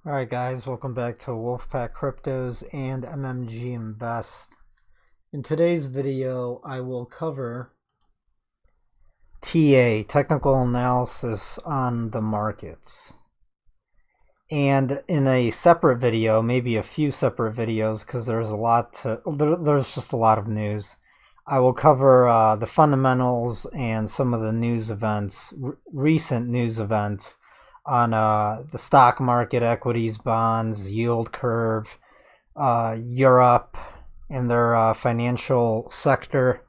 Alright guys, welcome back to WolfPack Cryptos and MMGinvest. In today's video, I will cover TA, technical analysis on the markets. And in a separate video, maybe a few separate videos, because there's just a lot of news, I will cover the fundamentals and some of the news events, recent news events on the stock market, equities, bonds, yield curve, Europe, and their financial sector.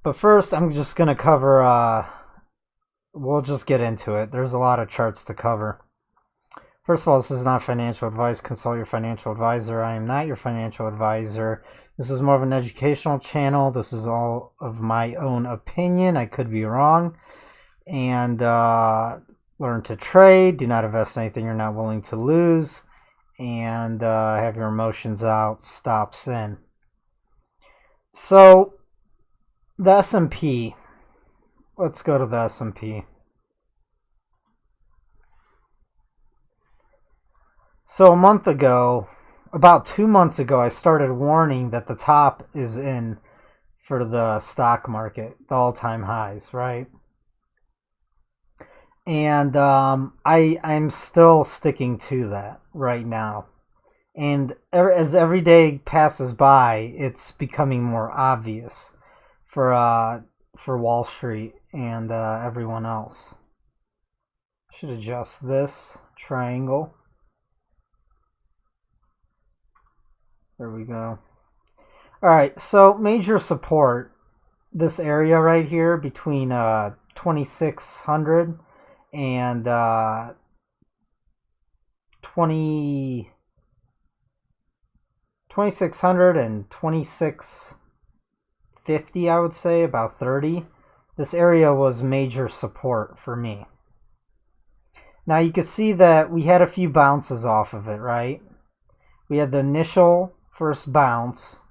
But first, I'm just going to cover, we'll just get into it. There's a lot of charts to cover. First of all, this is not financial advice. Consult your financial advisor. I am not your financial advisor. This is more of an educational channel. This is all of my own opinion. I could be wrong. And learn to trade. Do not invest in anything you're not willing to lose. And have your emotions out. Stops in. So, the S&P. Let's go to the S&P. So a month ago, about 2 months ago, I started warning that the top is in for the stock market, the all-time highs, right? And I'm still sticking to that right now. And as every day passes by, it's becoming more obvious for Wall Street and everyone else. Should adjust this triangle. There we go. All right, so major support, this area right here between 2600 and 2600 and 2650, I would say, about 30. This area was major support for me. Now you can see that we had a few bounces off of it, right? We had the initial first bounce,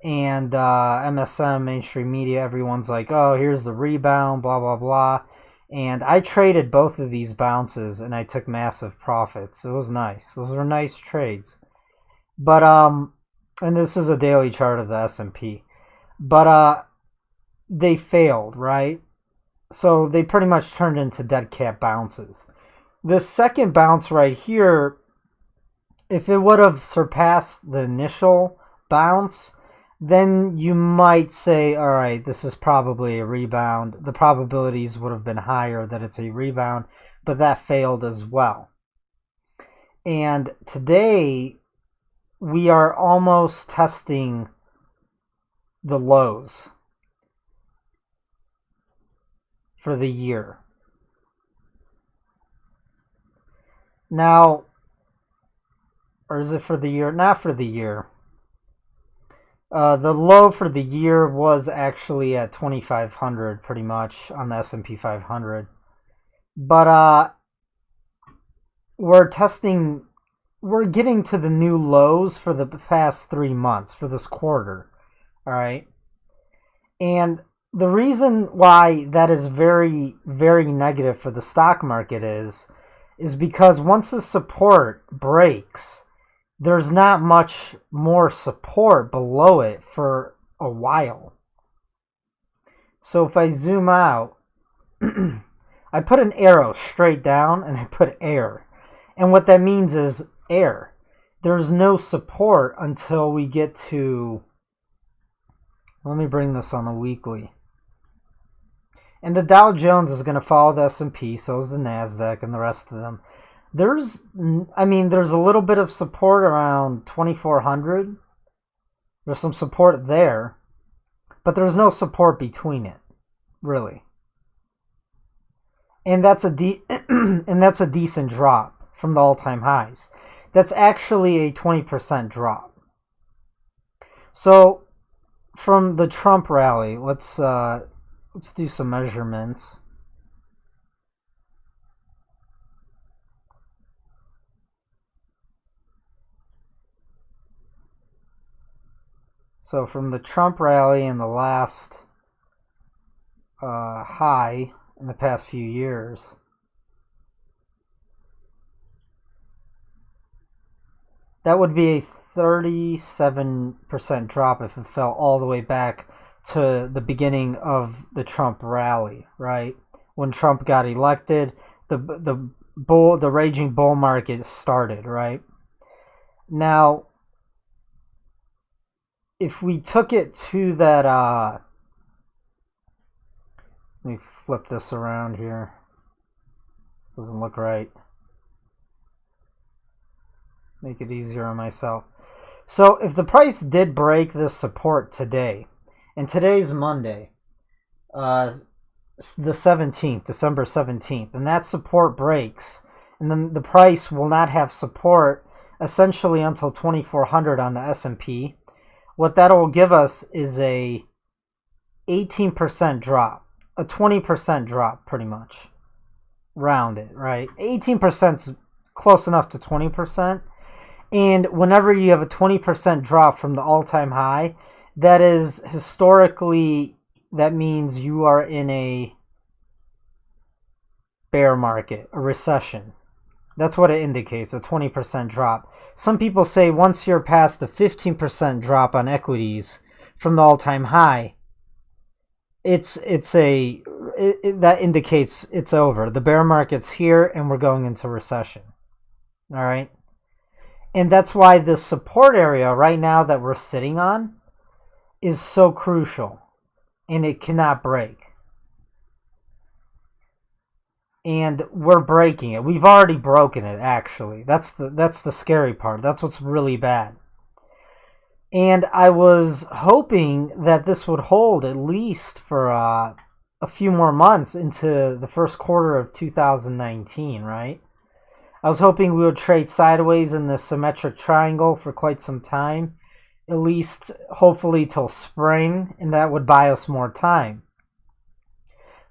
and MSM, mainstream media, everyone's like, oh, here's the rebound, blah, blah, blah. And I traded both of these bounces, and I took massive profits. It was nice. Those were nice trades. But, and this is a daily chart of the S&P. But they failed, right? So they pretty much turned into dead cat bounces. This second bounce right here, if it would have surpassed the initial bounce, then you might say, all right, this is probably a rebound. The probabilities would have been higher that it's a rebound, but that failed as well. And today, we are almost testing the lows for the year. Now, or is it for the year? Not for the year. The low for the year was actually at 2,500 pretty much on the S&P 500. But we're getting to the new lows for the past 3 months, for this quarter. All right. And the reason why that is very, very negative for the stock market is because once the support breaks, there's not much more support below it for a while. So if I zoom out, I put an arrow straight down and I put air. And what that means is air. There's no support until we get to, let me bring this on the weekly. And the Dow Jones is going to follow the S&P, so is the NASDAQ and the rest of them. There's a little bit of support around 2,400. There's some support there, but there's no support between it, really. And that's a decent drop from the all-time highs. That's actually a 20% drop. So from the Trump rally, let's do some measurements. So from the Trump rally and the last high in the past few years, That would be a 37% drop if it fell all the way back to the beginning of the Trump rally, right? When Trump got elected, the raging bull market started, right? Now, if we took it to that, let me flip this around here. This doesn't look right. Make it easier on myself. So if the price did break this support today, and today's Monday, the 17th, December 17th, and that support breaks, and then the price will not have support essentially until 2400 on the S&P. What that will give us is a 18% drop, a 20% drop pretty much. Round it, right? 18% is close enough to 20%. And whenever you have a 20% drop from the all-time high, that is historically, that means you are in a bear market, a recession. That's what it indicates, a 20% drop. Some people say once you're past a 15% drop on equities from the all-time high, that indicates it's over. The bear market's here and we're going into recession. All right? And that's why this support area right now that we're sitting on is so crucial, and it cannot break. And we're breaking it. We've already broken it, actually. That's the scary part. That's what's really bad. And I was hoping that this would hold at least for a few more months into the first quarter of 2019, right? I was hoping we would trade sideways in this symmetric triangle for quite some time, at least hopefully till spring, and that would buy us more time.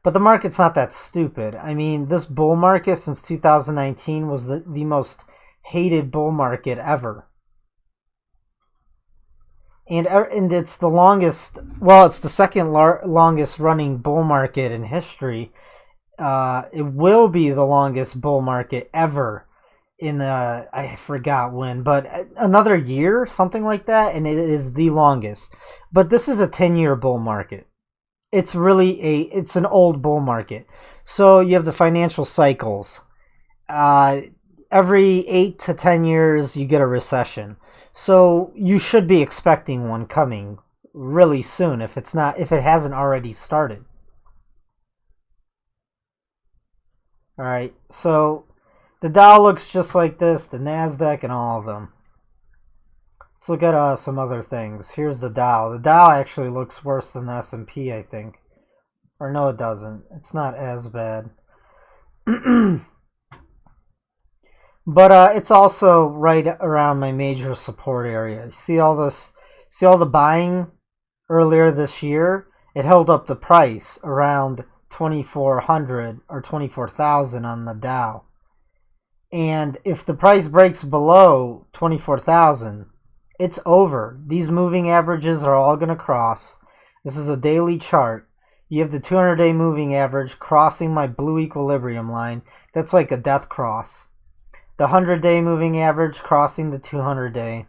But the market's not that stupid. I mean, this bull market since 2019 was the most hated bull market ever. And it's the longest, well, it's the second longest running bull market in history. It will be the longest bull market ever in, I forgot when, but another year, something like that, and it is the longest. But this is a 10-year bull market. It's really it's an old bull market. So you have the financial cycles. Every 8 to 10 years, you get a recession. So you should be expecting one coming really soon if it hasn't already started. All right, so the Dow looks just like this, the Nasdaq, and all of them. Let's look at some other things. Here's the Dow. The Dow actually looks worse than the S&P, I think. Or no, it doesn't. It's not as bad. But it's also right around my major support area. See all this? See all the buying earlier this year? It held up the price around 2,400 or 24,000 on the Dow. And if the price breaks below 24,000, it's over. These moving averages are all going to cross. This is a daily chart. You have the 200-day moving average crossing my blue equilibrium line. That's like a death cross. The 100-day moving average crossing the 200-day.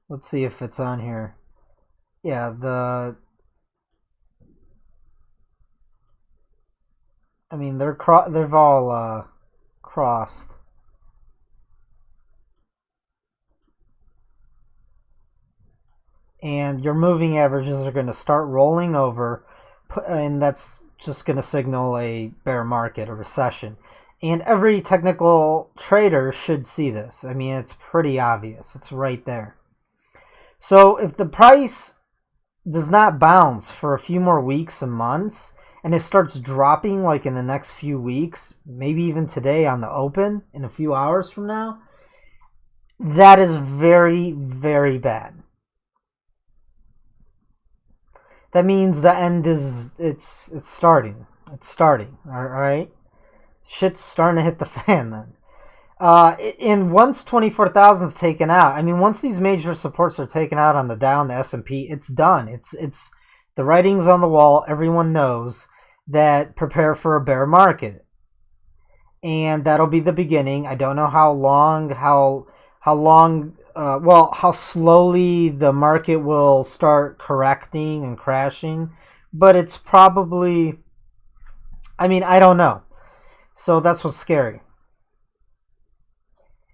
Let's see if it's on here. Yeah, I mean, they've all crossed. And your moving averages are going to start rolling over, and that's just going to signal a bear market, a recession. And every technical trader should see this. I mean, it's pretty obvious. It's right there. So if the price does not bounce for a few more weeks and months, and it starts dropping like in the next few weeks, maybe even today on the open in a few hours from now, that is very, very bad. That means the end is, it's starting. It's starting, all right? Shit's starting to hit the fan then. And once 24,000 is taken out, I mean, once these major supports are taken out on the Dow and the S&P, it's done. It's the writing's on the wall. Everyone knows that prepare for a bear market. And that'll be the beginning. I don't know how long, how how long, well, how slowly the market will start correcting and crashing. But it's probably, I mean, I don't know. So that's what's scary.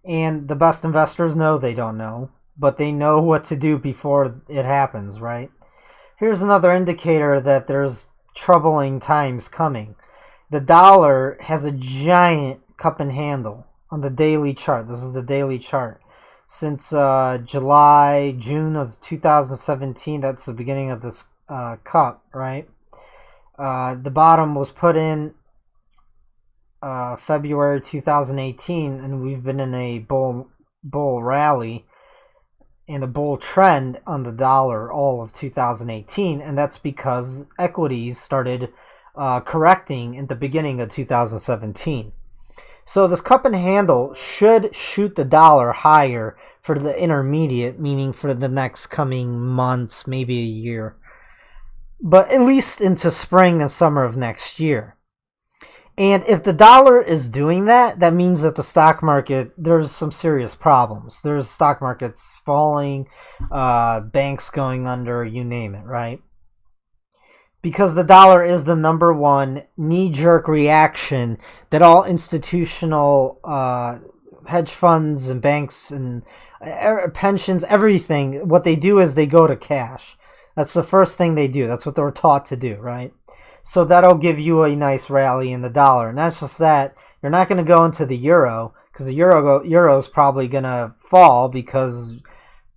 And the best investors know they don't know, but they know what to do before it happens, right? Here's another indicator that there's troubling times coming. The dollar has a giant cup and handle on the daily chart. This is the daily chart. Since June of 2017, that's the beginning of this cup, right? The bottom was put in February 2018, and we've been in a bull rally and a bull trend on the dollar all of 2018, and that's because equities started correcting at the beginning of 2017. So this cup and handle should shoot the dollar higher for the intermediate, meaning for the next coming months, maybe a year, but at least into spring and summer of next year. And if the dollar is doing that, that means that the stock market, there's some serious problems. There's stock markets falling, banks going under, you name it, right? Because the dollar is the number one knee-jerk reaction that all institutional hedge funds and banks and pensions, everything, what they do is they go to cash. That's the first thing they do. That's what they were taught to do, right? So that'll give you a nice rally in the dollar. And that's just that. You're not going to go into the euro because the euro is probably going to fall because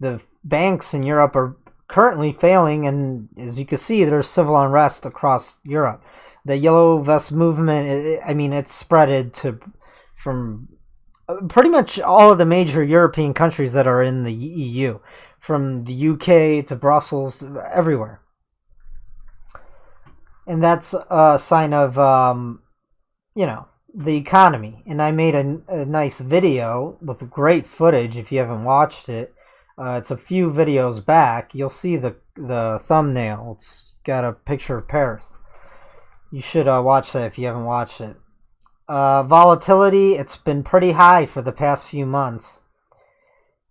the banks in Europe are currently failing. And as you can see, there's civil unrest across Europe. The yellow vest movement, it's spreaded from pretty much all of the major European countries that are in the EU, from the UK to Brussels, everywhere. And that's a sign of, the economy. And I made a nice video with great footage. If you haven't watched it, it's a few videos back. You'll see the thumbnail. It's got a picture of Paris. You should watch that if you haven't watched it. Volatility, it's been pretty high for the past few months.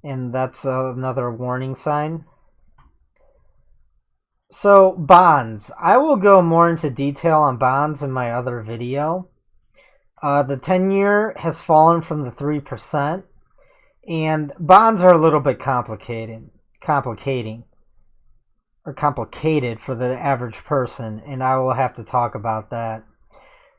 And that's another warning sign. So, bonds. I will go more into detail on bonds in my other video. The 10-year has fallen from the 3%, and bonds are a little bit complicated for the average person, and I will have to talk about that.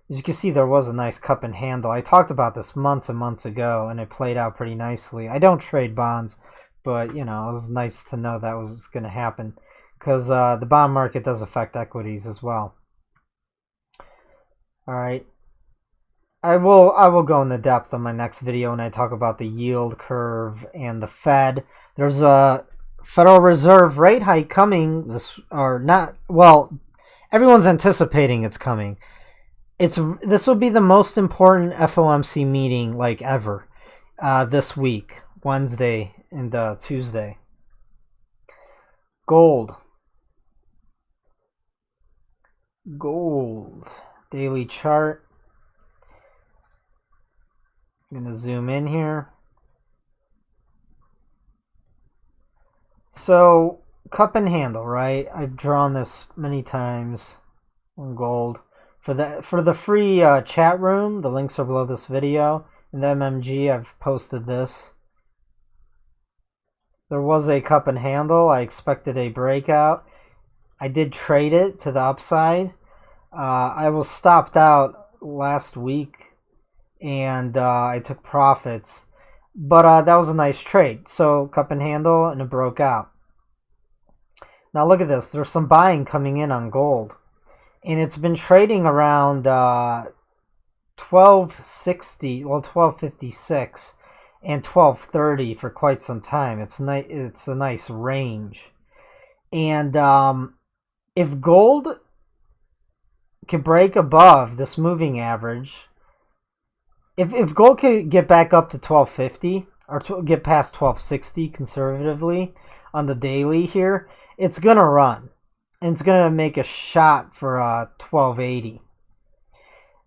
As you can see, there was a nice cup and handle. I talked about this months and months ago, and it played out pretty nicely. I don't trade bonds, but, it was nice to know that was going to happen. Because the bond market does affect equities as well. All right, I will go into depth on my next video when I talk about the yield curve and the Fed. There's a Federal Reserve rate hike coming. Everyone's anticipating it's coming. This will be the most important FOMC meeting like ever this week, Wednesday and Tuesday. Gold, daily chart. I'm going to zoom in here. So, cup and handle, right? I've drawn this many times on gold. For the free chat room, the links are below this video. In the MMG, I've posted this. There was a cup and handle. I expected a breakout. I did trade it to the upside. I was stopped out last week, and I took profits. But that was a nice trade. So cup and handle, and it broke out. Now look at this. There's some buying coming in on gold. And it's been trading around 1260, 1256 and 1230 for quite some time. It's a nice range. And if gold can break above this moving average, if gold could get back up to 1250 or get past 1260 conservatively on the daily here, it's going to run. And it's going to make a shot for 1280.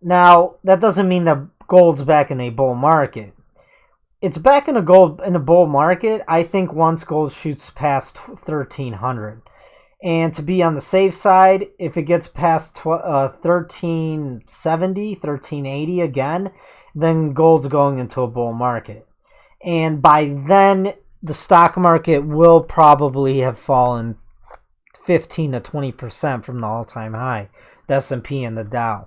Now, that doesn't mean that gold's back in a bull market. it's back in a bull market. I think once gold shoots past 1300. And to be on the safe side, if it gets past 1370, 1380 again, then gold's going into a bull market. And by then, the stock market will probably have fallen 15 to 20% from the all-time high, the S&P and the Dow.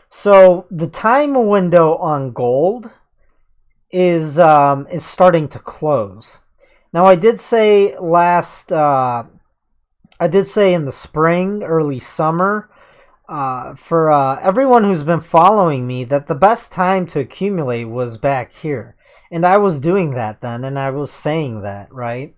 So the time window on gold is starting to close. Now, I did say in the spring, early summer, for everyone who's been following me, that the best time to accumulate was back here. And I was doing that then, and I was saying that, right?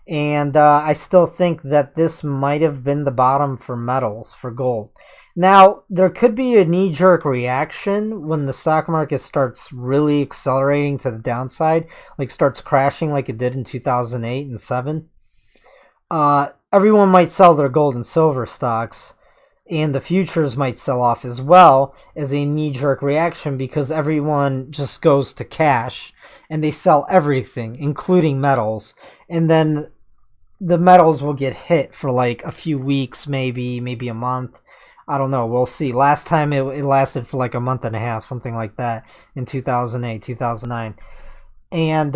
And I still think that this might have been the bottom for metals, for gold. Now, there could be a knee-jerk reaction when the stock market starts really accelerating to the downside, like starts crashing like it did in 2008 and 7. Everyone might sell their gold and silver stocks, and the futures might sell off as well as a knee-jerk reaction because everyone just goes to cash and they sell everything, including metals, and then the metals will get hit for like a few weeks, maybe a month. I don't know. We'll see. Last time it lasted for like a month and a half, something like that, in 2008, 2009. And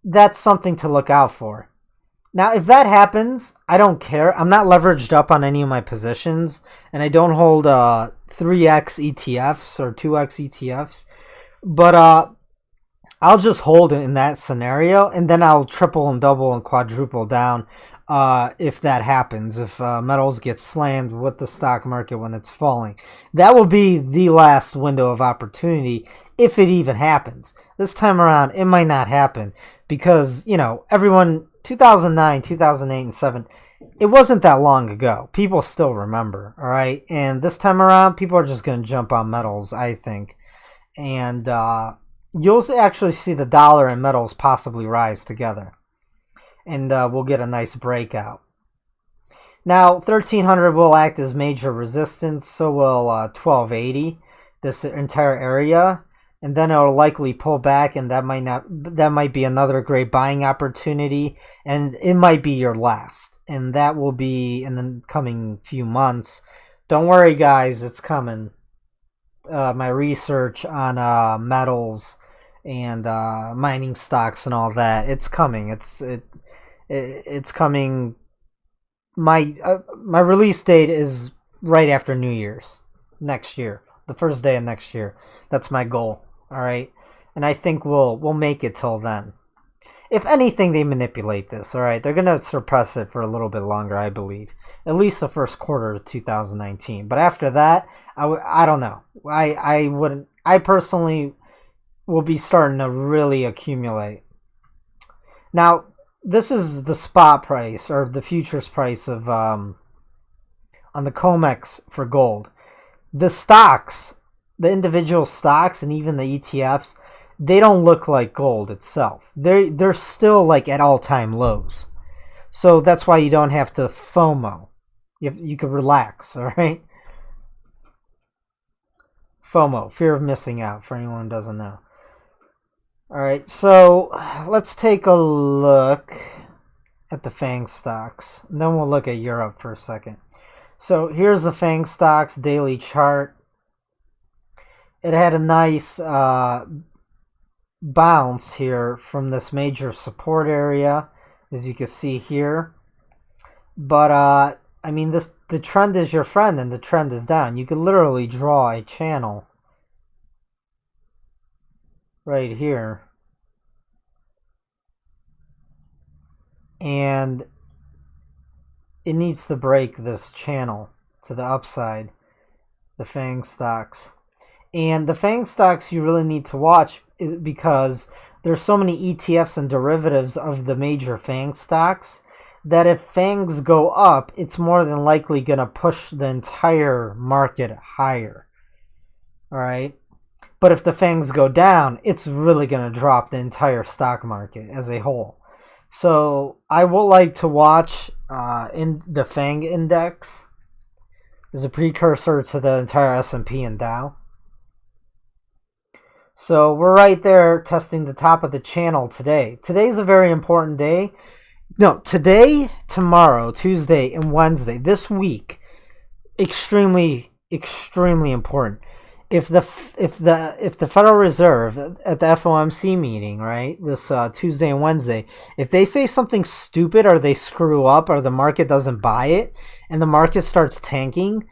that's something to look out for. Now, if that happens, I don't care. I'm not leveraged up on any of my positions, and I don't hold 3x ETFs or 2x ETFs. But I'll just hold it in that scenario, and then I'll triple and double and quadruple down if that happens, if metals get slammed with the stock market when it's falling. That will be the last window of opportunity, if it even happens. This time around, it might not happen because, everyone, 2009, 2008, and 7, it wasn't that long ago. People still remember, all right? And this time around, people are just going to jump on metals, I think. And you'll actually see the dollar and metals possibly rise together. And we'll get a nice breakout. Now, 1300 will act as major resistance, so will 1280, this entire area. And then it'll likely pull back, and that might be another great buying opportunity, and it might be your last. And that will be in the coming few months. Don't worry, guys, it's coming. My research on metals and mining stocks and all that, it's coming. It's coming. My release date is right after New Year's next year, the first day of next year. That's my goal. All right, and I think we'll make it till then. If anything, they manipulate this. All right, they're gonna suppress it for a little bit longer, I believe, at least the first quarter of 2019. But after that, I don't know. I wouldn't. I personally will be starting to really accumulate. Now, this is the spot price or the futures price of on the COMEX for gold. The stocks, the individual stocks, and even the ETFs, they don't look like gold itself. They're still like at all-time lows. So that's why you don't have to FOMO. You can relax, all right? FOMO, fear of missing out, for anyone who doesn't know. All right, so let's take a look at the FANG stocks. And then we'll look at Europe for a second. So here's the FANG stocks daily chart. It had a nice bounce here from this major support area, as you can see here. But I mean, the trend is your friend, and the trend is down. You could literally draw a channel right here, and it needs to break this channel to the upside, the FANG stocks. And the FANG stocks you really need to watch is because there's so many ETFs and derivatives of the major FANG stocks that if FANGs go up, it's more than likely going to push the entire market higher. All right? But if the FANGs go down, it's really going to drop the entire stock market as a whole. So I would like to watch in the FANG index as a precursor to the entire S&P and Dow. So we're right there testing the top of the channel today. Today's a very important day. No, today, tomorrow, Tuesday, and Wednesday, this week, extremely important. If the Federal Reserve at the FOMC meeting, right, this Tuesday and Wednesday, if they say something stupid or they screw up or the market doesn't buy it and the market starts tanking,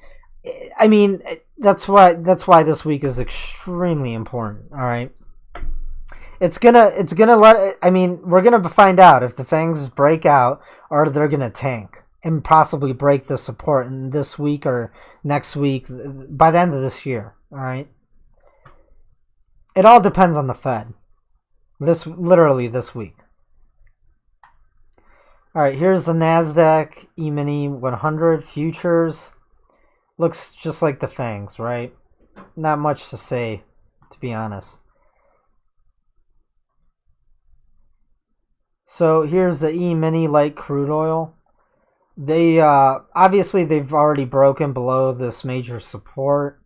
I mean, that's why this week is extremely important. All right. It's gonna let. I mean, we're gonna find out if the fangs break out or they're gonna tank and possibly break the support in this week or next week by the end of this year. All right. It all depends on the Fed. Literally this week. All right. Here's the Nasdaq E-mini 100 futures. Looks just like the fangs, right? Not much to say, to be honest. So here's the E-mini light crude oil. They obviously they've already broken below this major support.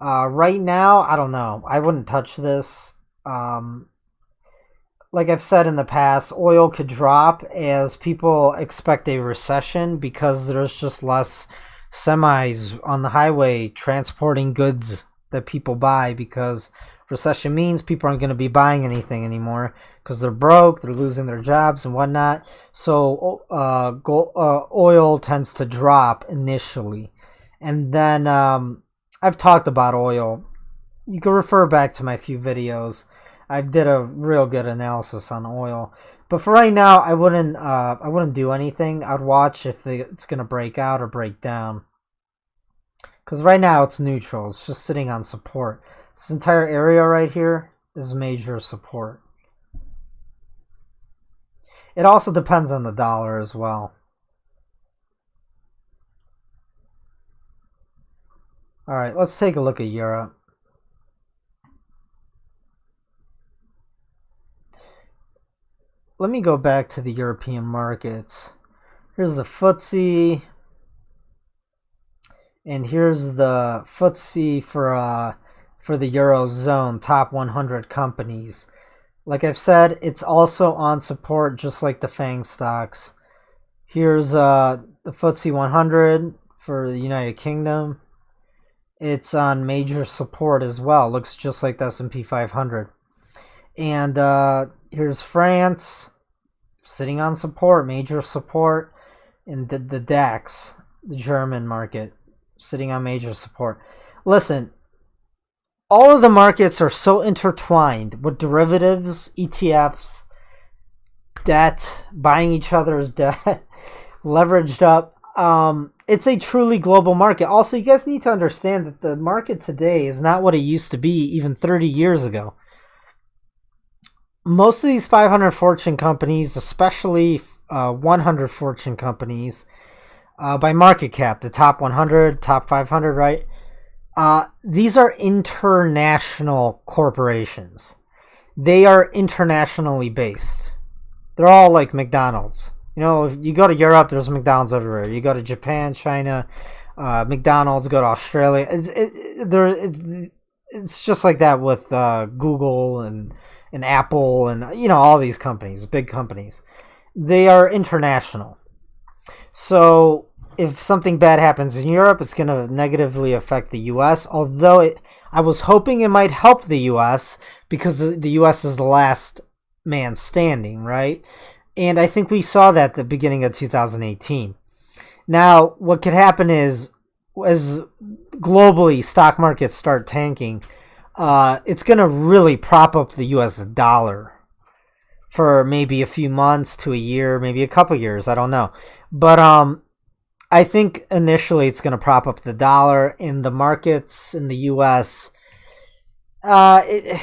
Right now, I don't know. I wouldn't touch this. Like I've said in the past, oil could drop as people expect a recession because there's just less semis on the highway transporting goods that people buy, because recession means people aren't going to be buying anything anymore because they're broke, they're losing their jobs and whatnot. So oil tends to drop initially. And then I've talked about oil. You can refer back to my few videos. I did a real good analysis on oil. But for right now, I wouldn't do anything. I'd watch if it's going to break out or break down. Because right now it's neutral. It's just sitting on support. This entire area right here is major support. It also depends on the dollar as well. All right, let's take a look at Europe. Let me go back to the European markets. Here's the FTSE. And here's the FTSE for the Eurozone, top 100 companies. Like I've said, it's also on support just like the FANG stocks. Here's the FTSE 100 for the United Kingdom. It's on major support as well. Looks just like the S&P 500. And here's France sitting on support, major support. And the DAX, the German market, sitting on major support. Listen, all of the markets are so intertwined with derivatives, ETFs, debt, buying each other's debt, leveraged up. It's a truly global market. Also, you guys need to understand that the market today is not what it used to be even 30 years ago. Most of these 500 Fortune companies, especially 100 Fortune companies, by market cap, the top 100, top 500, right? These are international corporations. They are internationally based. They're all like McDonald's. You know, if you go to Europe, there's McDonald's everywhere. You go to Japan, China, McDonald's. Go to Australia. It's just like that with Google and Apple and, you know, all these companies, big companies. They are international. So if something bad happens in Europe, it's going to negatively affect the U.S., although I was hoping it might help the U.S. because the U.S. is the last man standing, right? And I think we saw that at the beginning of 2018. Now, what could happen is, as globally stock markets start tanking, it's going to really prop up the U.S. dollar for maybe a few months to a year, maybe a couple years, I don't know. But I think initially it's going to prop up the dollar in the markets in the U.S. The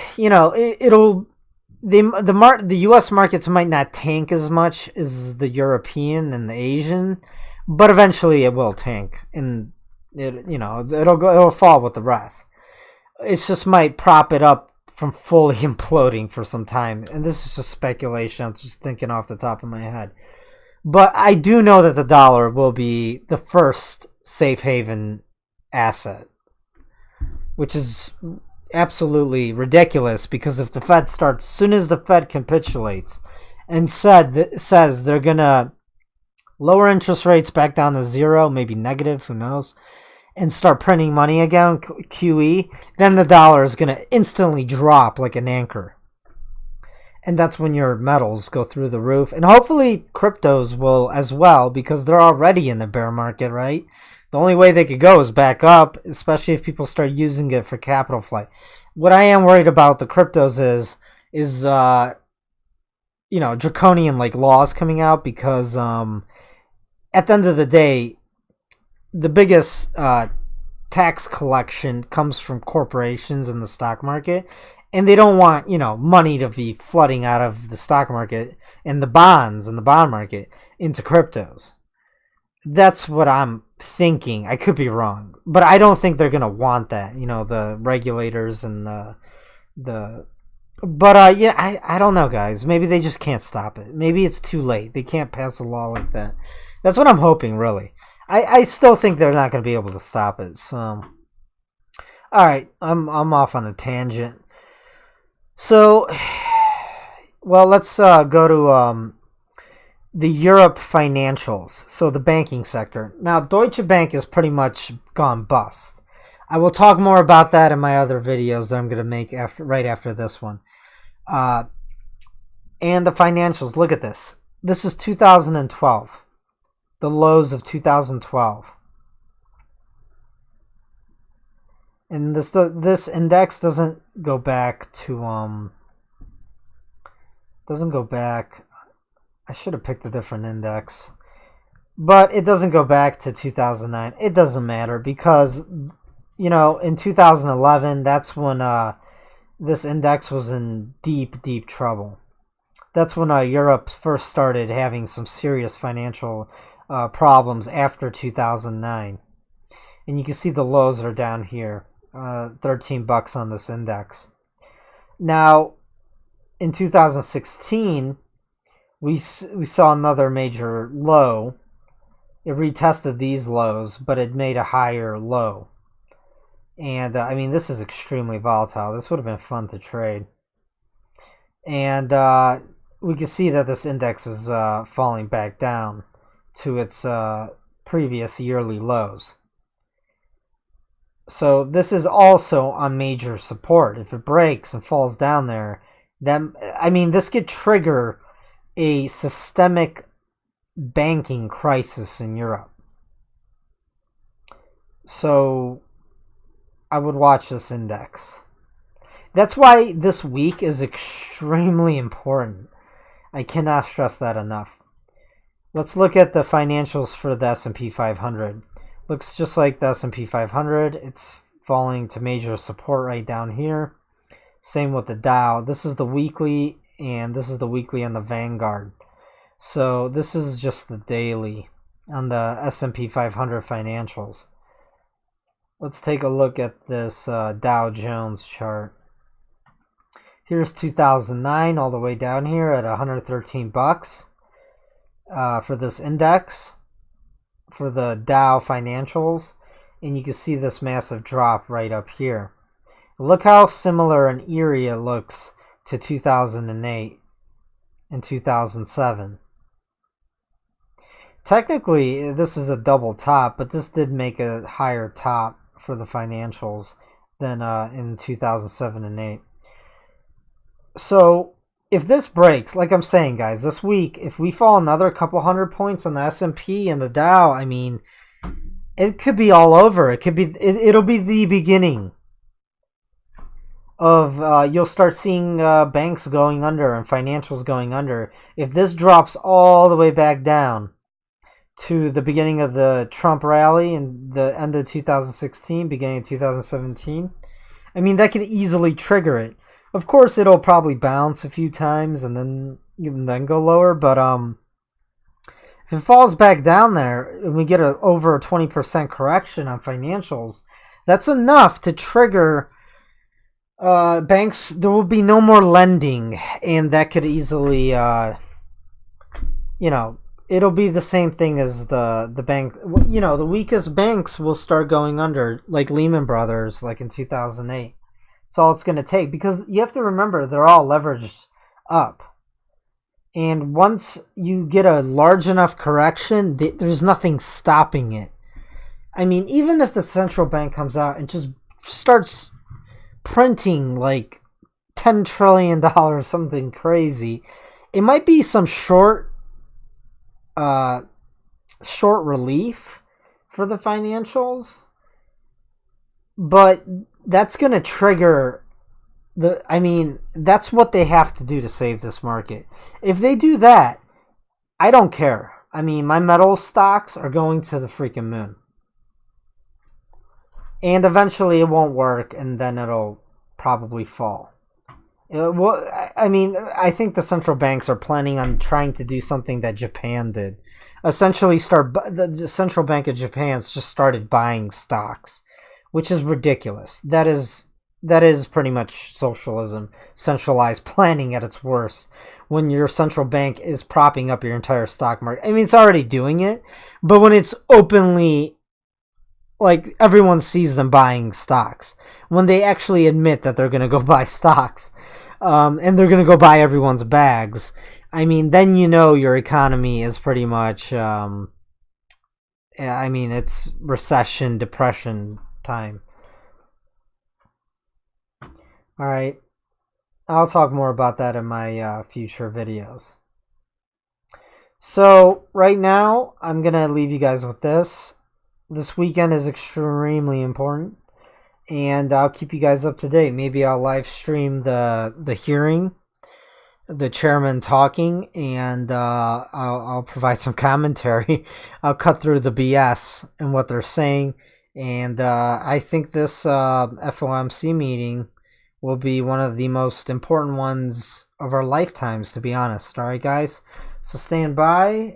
U.S. markets might not tank as much as the European and the Asian, but eventually it will tank, and it'll fall with the rest. It just might prop it up from fully imploding for some time, and this is just speculation. I'm just thinking off the top of my head. But I do know that the dollar will be the first safe haven asset, which is absolutely ridiculous, because if the Fed starts, as soon as the Fed capitulates and says they're going to lower interest rates back down to zero, maybe negative, who knows, and start printing money again, QE, then the dollar is going to instantly drop like an anchor. And that's when your metals go through the roof. And hopefully cryptos will as well, because they're already in the bear market, right? The only way they could go is back up, especially if people start using it for capital flight. What I am worried about the cryptos is draconian like laws coming out, because at the end of the day, the biggest tax collection comes from corporations in the stock market, and they don't want money to be flooding out of the stock market and the bonds and the bond market into cryptos. That's what I'm thinking. I could be wrong, but I don't think they're gonna want that. The regulators and But I don't know, guys. Maybe they just can't stop it. Maybe it's too late. They can't pass a law like that. That's what I'm hoping, really. I still think they're not going to be able to stop it. So, all right, I'm off on a tangent. So, well, let's go to the Europe financials. So the banking sector. Now, Deutsche Bank is pretty much gone bust. I will talk more about that in my other videos that I'm going to make right after this one. And the financials. Look at this. This is 2012. The lows of 2012. And this index doesn't go back to doesn't go back. I should have picked a different index, but it doesn't go back to 2009. It doesn't matter, because in 2011, that's when this index was in deep trouble. That's when Europe first started having some serious financial problems after 2009. And you can see the lows are down here, $13 on this index. Now, in 2016, we saw another major low. It retested these lows, but it made a higher low. And I mean, this is extremely volatile. This would have been fun to trade. And we can see that this index is falling back down to its previous yearly lows. So this is also on major support. If it breaks and falls down there, then this could trigger a systemic banking crisis in Europe. So I would watch this index. That's why this week is extremely important. I cannot stress that enough. Let's look at the financials for the S&P 500. Looks just like the S&P 500. It's falling to major support right down here. Same with the Dow. This is the weekly, and this is the weekly on the Vanguard. So this is just the daily on the S&P 500 financials. Let's take a look at this Dow Jones chart. Here's 2009 all the way down here at $113 for this index for the Dow financials, and you can see this massive drop right up here. Look how similar and eerie it looks to 2008 and 2007. Technically, this is a double top, but this did make a higher top for the financials than in 2007 and 8. So if this breaks, like I'm saying, guys, this week, if we fall another couple hundred points on the S&P and the Dow, I mean, it could be all over. It could be. It'll be the beginning of. You'll start seeing banks going under and financials going under. If this drops all the way back down to the beginning of the Trump rally and the end of 2016, beginning of 2017, I mean, that could easily trigger it. Of course, it'll probably bounce a few times and then go lower. But if it falls back down there and we get over a 20% correction on financials, that's enough to trigger banks. There will be no more lending, and that could easily, it'll be the same thing as the bank. The weakest banks will start going under, like Lehman Brothers, like in 2008. That's all it's going to take, because you have to remember they're all leveraged up. And once you get a large enough correction, there's nothing stopping it. I mean, even if the central bank comes out and just starts printing like $10 trillion, something crazy, it might be some short relief for the financials, but that's going to trigger that's what they have to do to save this market. If they do that, I don't care. I mean, my metal stocks are going to the freaking moon. And eventually it won't work, and then it'll probably fall. I think the central banks are planning on trying to do something that Japan did. Essentially, the Central Bank of Japan just started buying stocks, which is ridiculous. That is pretty much socialism, centralized planning at its worst, when your central bank is propping up your entire stock market. I mean, it's already doing it, but when it's openly, like, everyone sees them buying stocks, when they actually admit that they're going to go buy stocks, and they're going to go buy everyone's bags, I mean, then you know your economy is pretty much, it's recession, depression time. Alright, I'll talk more about that in my future videos. So, right now, I'm going to leave you guys with this. This weekend is extremely important, and I'll keep you guys up to date. Maybe I'll live stream the hearing, the chairman talking, and I'll provide some commentary. I'll cut through the BS and what they're saying, and I think this FOMC meeting will be one of the most important ones of our lifetimes, to be honest. Alright, guys? So stand by,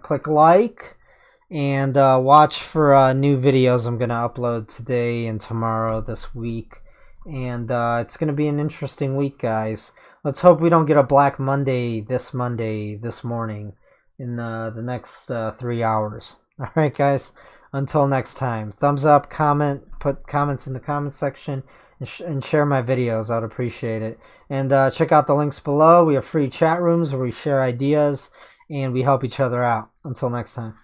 click like, and watch for new videos I'm going to upload today and tomorrow this week. And it's going to be an interesting week, guys. Let's hope we don't get a Black Monday this morning in the next 3 hours. Alright, guys? Until next time. Thumbs up, comment, put comments in the comment section, and share my videos. I'd appreciate it. And check out the links below. We have free chat rooms where we share ideas and we help each other out. Until next time.